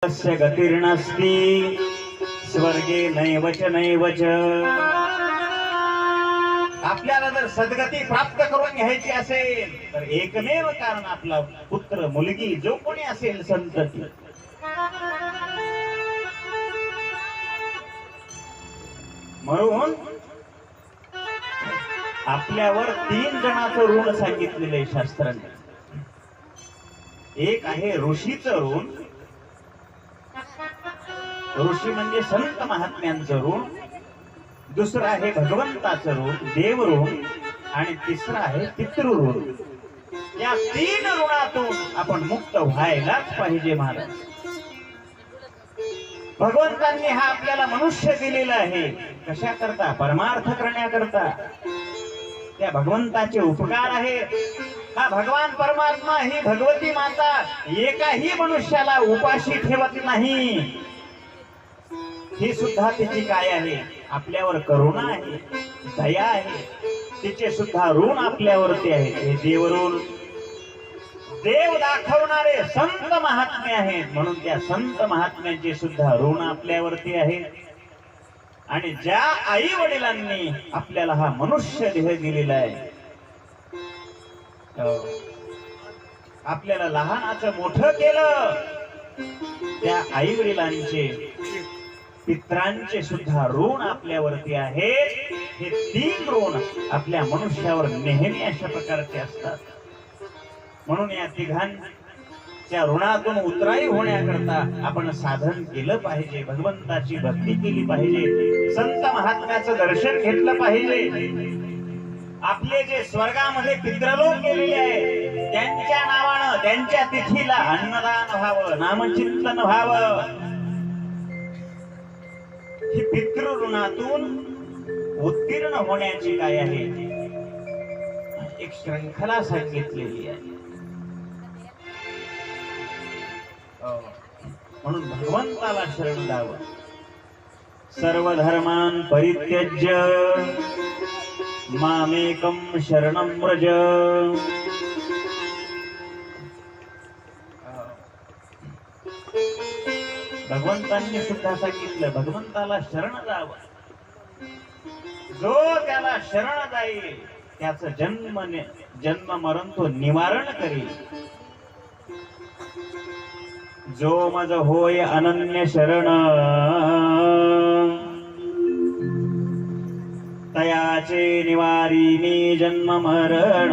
तस्य गतिर्नास्ति स्वर्गे नैवच नैवच। आपल्याला जर सद्गती प्राप्त करून घ्यायची असेल तर एकमेव कारण आपला पुत्र मुलगी जो कोणी असेल संतती, म्हणून आपल्यावर 3 जणांचं ऋण सांगितलेलं आहे शास्त्राने. एक आहे ऋषीचं ऋण, ऋषी म्हणजे संत महात्म्यांचं ऋण. दुसरं आहे भगवंताचं ऋण, देव ऋण. आणि तिसरं आहे पितृ ऋण. या 3 ऋणातून आपण मुक्त व्हायलाच पाहिजे महाराज. भगवंतांनी हा आपल्याला मनुष्य दिलेला आहे कशा करता? परमार्थ करण्याकरता. त्या भगवंताचे उपकार आहे. हा भगवान परमात्मा ही भगवती माता एकाही मनुष्याला उपाशी ठेवत नाही. ही सुद्धा तिची काय आहे? आपल्यावर करुणा आहे, दया आहे. तिचे सुद्धा ऋण आपल्यावरती आहे. हे देवऋण, देव दाखवणारे संत महात्मे आहेत, म्हणून त्या संत महात्म्यांचे सुद्धा ऋण आपल्यावरती आहे. आणि ज्या आई वडिलांनी आपल्याला हा मनुष्य देह दिलेला आहे, आपल्याला लहानाचं मोठं केलं, त्या आई वडिलांचे पित्रांचे सुद्धा ऋण आपल्यावरती आहे. हे 3 ऋण आपल्या मनुष्यावर नेहमी अशा प्रकारचे असतात. म्हणून या तिघांच्या ऋणातून उतराई होण्याकरता आपण साधन केलं पाहिजे. भगवंताची भक्ती केली पाहिजे, संत महात्म्याचं दर्शन घेतलं पाहिजे. आपले जे स्वर्गामध्ये पितृलोक गेलेले आहे त्यांच्या नावानं, त्यांच्या तिथीला अन्नदान व्हावं, नामचिंतन व्हावं. ही पितृ ऋणातून उत्तीर्ण होण्याची काय आहे? एक श्रृंखला सांगितलेली आहे. म्हणून भगवंताला शरण द्यावं. सर्व धर्मान् परित्यज्य मामेकं शरणं व्रज. भगवंतांनी सुद्धा सांगितलं भगवंताला शरण जावं. जो त्याला शरण जाईल त्याचं जन्म मरण तो निवारण करेल. जो मज होय अनन्य शरण तयाचे निवारिणी जन्म मरण.